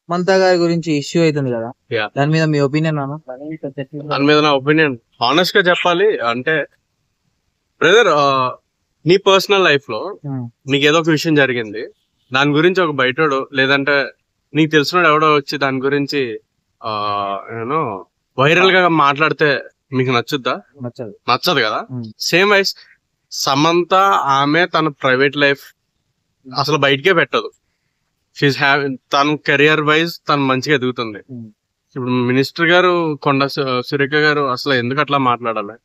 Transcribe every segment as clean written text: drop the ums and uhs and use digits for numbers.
సమంత గారి గురించి ఇష్యూ అవుతుంది కదా, Yeah. దాని మీద మీ ఒపీనియన్ అన్న? దాని మీద నా ఒపీనియన్ హానెస్ట్ గా చెప్పాలి అంటే బ్రదర్, నీ పర్సనల్ లైఫ్ లో నీకు ఏదో ఒక విషయం జరిగింది, దాని గురించి ఒక బయటోడు లేదంటే నీకు తెలిసినోడు ఎవడో వచ్చి దాని గురించి యూనో వైరల్ గా మాట్లాడితే మీకు నచ్చుద్దా? నచ్చదు. నచ్చదు కదా. సేమ్ వైస్ సమంత, ఆమె తన ప్రైవేట్ లైఫ్ అసలు బయటకే పెట్టదు. షీఈ్ తన కెరియర్ వైజ్ తను మంచిగా ఎదుగుతుంది. ఇప్పుడు మినిస్టర్ గారు కొండ సురేఖ గారు అసలు ఎందుకు అట్లా మాట్లాడాలి?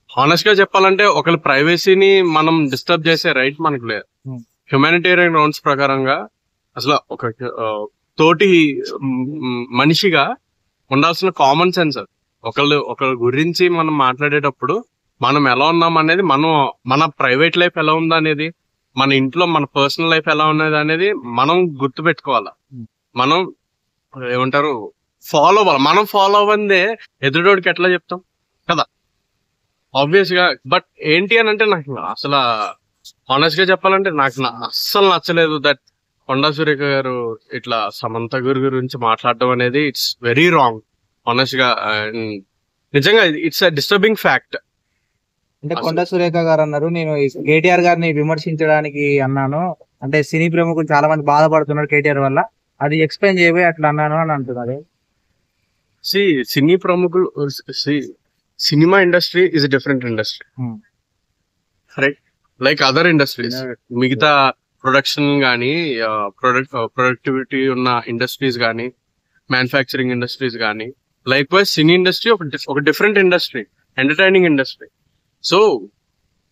హానెస్ట్ గా చెప్పాలంటే ఒకరి ప్రైవసీని మనం డిస్టర్బ్ చేసే రైట్ మనకు లేదు. హ్యుమానిటేరియన్ గ్రౌండ్స్ ప్రకారంగా అసలు ఒక తోటి మనిషిగా ఉండాల్సిన కామన్ సెన్స్ అది. ఒకరి గురించి మనం మాట్లాడేటప్పుడు మనం ఎలా ఉన్నాం అనేది, మన ప్రైవేట్ లైఫ్ ఎలా ఉందా అనేది, మన ఇంట్లో మన పర్సనల్ లైఫ్ ఎలా ఉన్నది అనేది మనం గుర్తు పెట్టుకోవాలా. మనం ఏమంటారు ఫాలో అవ్వాలి. మనం ఫాలో అవ్వందే ఎదుటోడికి ఎట్లా చెప్తాం కదా, ఆబ్వియస్ గా. బట్ ఏంటి అని అంటే నాకు అసలు హానెస్ట్ గా చెప్పాలంటే నాకు అస్సలు నచ్చలేదు దట్ కొండా సురేఖ గారు ఇట్లా సమంత గురించి మాట్లాడడం అనేది. ఇట్స్ వెరీ రాంగ్ హానెస్ట్ గా. నిజంగా ఇట్స్ అ డిస్టర్బింగ్ ఫ్యాక్ట్. అంటే కొండా సురేఖ గారు అన్నారు, నేను కేటీఆర్ గారిని విమర్శించడానికి అన్నాను, అంటే సినీ ప్రముఖులు చాలా మంది బాధపడుతున్నారు కేటీఆర్ వల్ల, అది ఎక్స్ప్లెయిన్ చేయబోయి అట్లా అన్నాను అని అంటున్నారు. సినీ ప్రముఖులు, cinema industry is different industry, right? Like other industries, మిగతా ప్రొడక్షన్ కానీ ప్రొడక్టివిటీ ఉన్న ఇండస్ట్రీస్ కానీ, మ్యానుఫ్యాక్చరింగ్ ఇండస్ట్రీస్ కానీ, లైక్ వైజ్ సినీ ఇండస్ట్రీ ఒక different industry, entertaining industry. So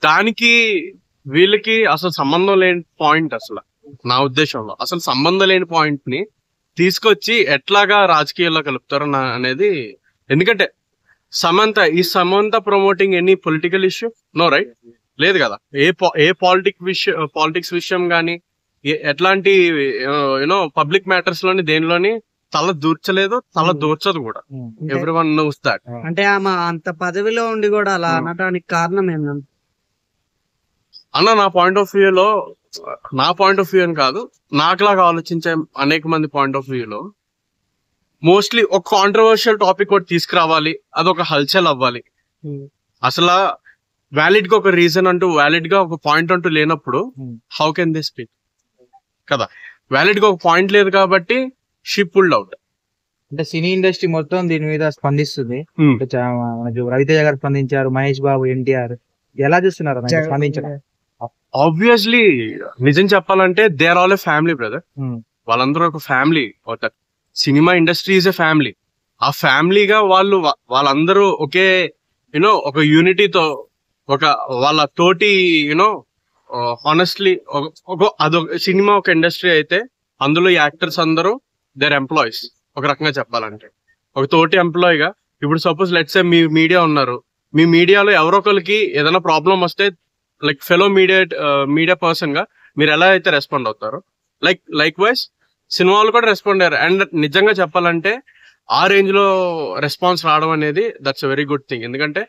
దానికి వీళ్ళకి అసలు సంబంధం లేని పాయింట్, అసలు నా ఉద్దేశంలో అసలు సంబంధం లేని పాయింట్ ని తీసుకొచ్చి ఎట్లాగా రాజకీయాల్లో కలుపుతారు అనేది. ఎందుకంటే Samantha promoting any political issue? No, right? లేదు కదా. ఏ పాలిటిక్స్ విషయం కానీ, ఎట్లాంటి యూనో పబ్లిక్ మ్యాటర్స్ లోని దేనిలోని తల దూర్చలేదు, తల దూర్చదు కూడా. Everyone knows that. అంటే ఆమె అంత పదవిలో ఉండి కూడా అలా అనడానికి కారణం ఏంటంటే అన్న, నా పాయింట్ ఆఫ్ వ్యూ అని కాదు, నాకులాగా ఆలోచించే అనేక మంది పాయింట్ ఆఫ్ వ్యూలో మోస్ట్లీ ఒక కాంట్రవర్షియల్ టాపిక్ ఒకటి తీసుకురావాలి, అదొక హల్చల్ అవ్వాలి. అసలు వ్యాలిడ్ గా ఒక రీజన్ అంటూ, వ్యాలిడ్ గా ఒక పాయింట్ అంటూ లేనప్పుడు హౌ కెన్ దే స్పీక్ కదా. వ్యాలిడ్ గా ఒక పాయింట్ లేదు కాబట్టి షీ పుల్డ్ అవుట్. అంటే సినీ ఇండస్ట్రీ మొత్తం దీని మీద స్పందిస్తుంది. రవితేజ గారు స్పందించారు, మహేష్ బాబు, ఎన్టీఆర్, ఎలా చూస్తున్నారు స్పందించడం? ఆబ్వియస్లీ నిజం చెప్పాలంటే they are all a family brother. వాళ్ళందరూ ఒక family. Cinema industry is a family. ఆ ఫ్యామిలీగా వాళ్ళందరూ ఒకే యూనో ఒక యూనిటీతో, ఒక వాళ్ళ తోటి యూనో హానెస్ట్లీ అదొక సినిమా ఒక ఇండస్ట్రీ అయితే అందులో యాక్టర్స్ అందరూ దేర్ ఎంప్లాయీస్. ఒక రకంగా చెప్పాలంటే ఒక తోటి ఎంప్లాయీగా, ఇప్పుడు suppose let's say me media ఉన్నారు, మీ మీడియాలో ఎవరో ఒకరికి ఏదైనా ప్రాబ్లం వస్తే లైక్ ఫెలో మీడియా పర్సన్ గా మీరు ఎలా అయితే రెస్పాండ్ అవుతారో, లైక్ వైజ్ సినిమా వాళ్ళు కూడా రెస్పాండ్ అయ్యారు. అండ్ నిజంగా చెప్పాలంటే ఆ రేంజ్ లో రెస్పాన్స్ రావడం అనేది that's a very good thing. ఎందుకంటే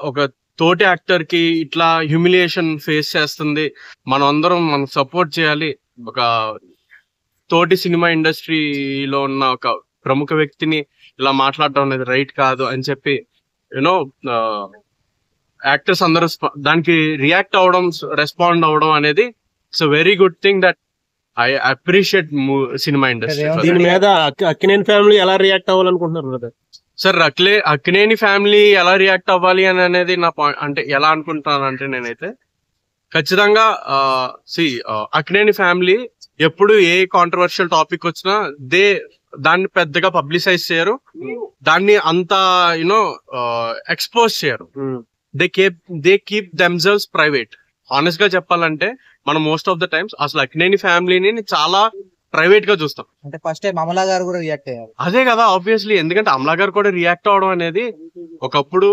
ఒక తోటి యాక్టర్ కి ఇట్లా హ్యూమిలియేషన్ ఫేస్ చేస్తుంది, మనం సపోర్ట్ చేయాలి. ఒక తోటి సినిమా ఇండస్ట్రీలో ఉన్న ఒక ప్రముఖ వ్యక్తిని ఇలా మాట్లాడటం అనేది రైట్ కాదు అని చెప్పి యూనో యాక్టర్స్ అందరూ దానికి రియాక్ట్ అవ్వడం, రెస్పాండ్ అవ్వడం అనేది it's very good thing that I appreciate cinema industry. దీని మీద అక్కినేని ఫ్యామిలీ ఎలా రియాక్ట్ అవ్వాలనుకుంటున్నారు సార్? అక్కినేని ఫ్యామిలీ ఎలా రియాక్ట్ అవ్వాలి అని అనేది నా పాయింట్. అంటే ఎలా అనుకుంటున్నాను అంటే నేనైతే ఖచ్చితంగా అక్కినేని ఫ్యామిలీ ఎప్పుడు ఏ కాంట్రవర్షియల్ టాపిక్ వచ్చినా దాన్ని పెద్దగా పబ్లిసైజ్ చేయరు, దాన్ని అంత యూనో ఎక్స్పోజ్ చేయరు. They keep themselves private. Honest గా చెప్పాలంటే మనం మోస్ట్ ఆఫ్ ద టైమ్స్ అసలు అక్కినేని ఫ్యామిలీని చాలా ప్రైవేట్ గా చూస్తాం. అంటే ఫస్ట్ టైం అమలా గారు కూడా రియాక్ట్ అయ్యారు. అదే కదా ఆబ్వియస్లీ. ఎందుకంటే అమలా గారు కూడా రియాక్ట్ అవడం అనేది ఒకప్పుడు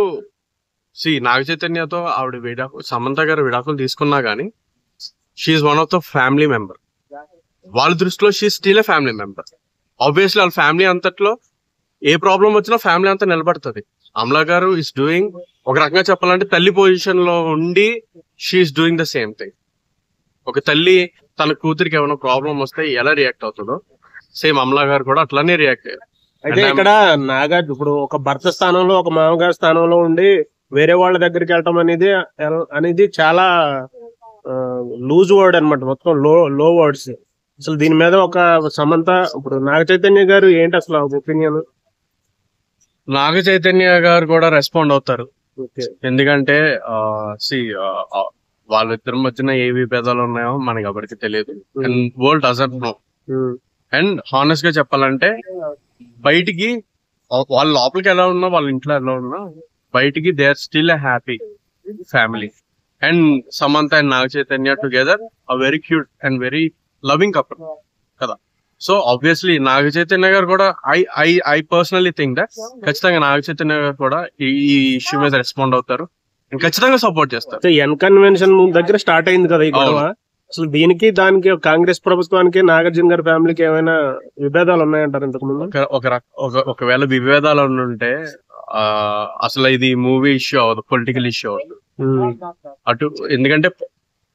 నాగ చైతన్యతో ఆవిడ సమంత గారు విడాకులు తీసుకున్నా గానీ she's one of the family member. వాళ్ళ దృష్టిలో she still a family member. Obviously వాళ్ళ ఫ్యామిలీ అంతట్లో ఏ ప్రాబ్లం వచ్చినా ఫ్యామిలీ అంతా నిలబడుతుంది. అమలా గారు ఇస్ డూయింగ్, ఒక రకంగా చెప్పాలంటే తల్లి పొజిషన్ లో ఉండి she's doing the same thing. ఒక తల్లి తన కూతురికి ఏమైనా ప్రాబ్లం వస్తే ఎలా రియాక్ట్ అవుతుందో సేమ్ అమలా గారు కూడా అట్లానే రియాక్ట్ అయ్యారు. అయితే ఇక్కడ నాగార్జున ఇప్పుడు ఒక భర్త స్థానంలో ఒక మామగారి స్థానంలో ఉండి వేరే వాళ్ళ దగ్గరికి వెళ్ళటం అనేది చాలా లూజ్ వర్డ్ అన్నమాట, మొత్తం లో వర్డ్స్. అసలు దీని మీద ఒక సమంత, ఇప్పుడు నాగ చైతన్య గారు ఏంటి అసలు ఒపీనియన్? నాగ చైతన్య గారు కూడా రెస్పాండ్ అవుతారు. ఎందుకంటే వాళ్ళిద్దరి మధ్యన ఏ విభేదాలు ఉన్నాయో మనకి ఎవరికి తెలియదు, and world doesn't know. And honest గా చెప్పాలంటే బయటికి వాళ్ళ లోపలికి ఎలా ఉన్నా, వాళ్ళ ఇంట్లో ఎలా ఉన్నా, బయటికి they are still a happy family. And Samantha and Naga Chaitanya together a very cute and very loving couple కదా. సో ఆబ్వియస్లీ నాగ చైతన్య గారు కూడా ఐ పర్సనలీ థింక్ దట్ ఖచ్చితంగా నాగ చైతన్య గారు కూడా ఈ ఇష్యూ మీద రెస్పాండ్ అవుతారు, ఖచ్చితంగా సపోర్ట్ చేస్తారు. ఎన్ కన్వెన్షన్ దగ్గర స్టార్ట్ అయింది కదా ఈ గొడవ. అసలు దీనికి దానికి కాంగ్రెస్ ప్రభుత్వానికి నాగార్జున గారి ఫ్యామిలీకి ఏమైనా విభేదాలు ఉన్నాయంటారు ఇంతకు ముందు? ఒకవేళ విభేదాలు ఉంటే అసలు ఇది మూవీ ఇష్యూ అవ్వదు, పొలిటికల్ ఇష్యూ అవ్వదు అటు. ఎందుకంటే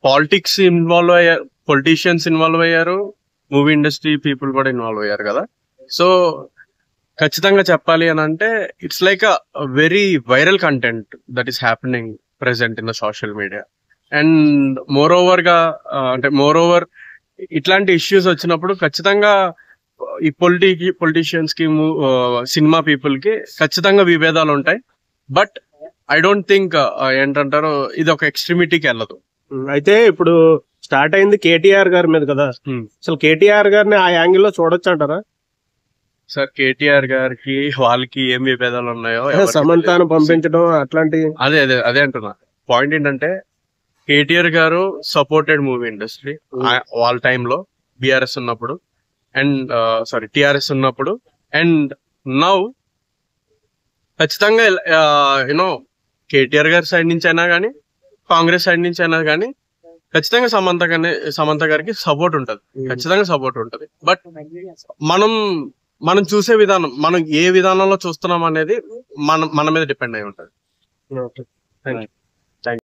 పాలిటిక్స్ ఇన్వాల్వ్ అయ్యారు, పొలిటీషియన్స్ ఇన్వాల్వ్ అయ్యారు, మూవీ ఇండస్ట్రీ పీపుల్ కూడా ఇన్వాల్వ్ అయ్యారు కదా. సో ఖచ్చితంగా చెప్పాలి అని అంటే it's like a very viral content that is happening present in the social media. And more over ఇట్లాంటి ఇష్యూస్ వచ్చినప్పుడు ఖచ్చితంగా ఈ పొలిటీషియన్స్ కి సినిమా పీపుల్ కి ఖచ్చితంగా విభేదాలు ఉంటాయి. బట్ ఐ డోంట్ థింక్ ఏంటంటారు ఇది ఒక ఎక్స్ట్రీమిటీకి వెళ్ళదు. అయితే ఇప్పుడు స్టార్ట్ అయింది కేటీఆర్ గారి మీద కదా, అసలు కేటీఆర్ గారిని ఆ యాంగిల్ లో చూడొచ్చు అంటారా? సార్ కేటీఆర్ గారికి వాళ్ళకి ఏం విభేదాలు ఉన్నాయో, సమంతాను పంపించడం అట్లాంటి, అదే అంటున్నా. పాయింట్ ఏంటంటే కేటీఆర్ గారు సపోర్టెడ్ మూవీ ఇండస్ట్రీ వాళ్ళ టైంలో, బిఆర్ఎస్ ఉన్నప్పుడు అండ్ టిఆర్ఎస్ ఉన్నప్పుడు. అండ్ నౌ ఖచ్చితంగా యూనో కేటీఆర్ గారి సైడ్ నుంచి అయినా కానీ, కాంగ్రెస్ సైడ్ నుంచి అయినా కానీ ఖచ్చితంగా సమంత గారికి సపోర్ట్ ఉంటది, ఖచ్చితంగా సపోర్ట్ ఉంటది. బట్ మనం చూసే విధానం, మనం ఏ విధానంలో చూస్తున్నాం అనేది మన మీద డిపెండ్ అయి ఉంటది.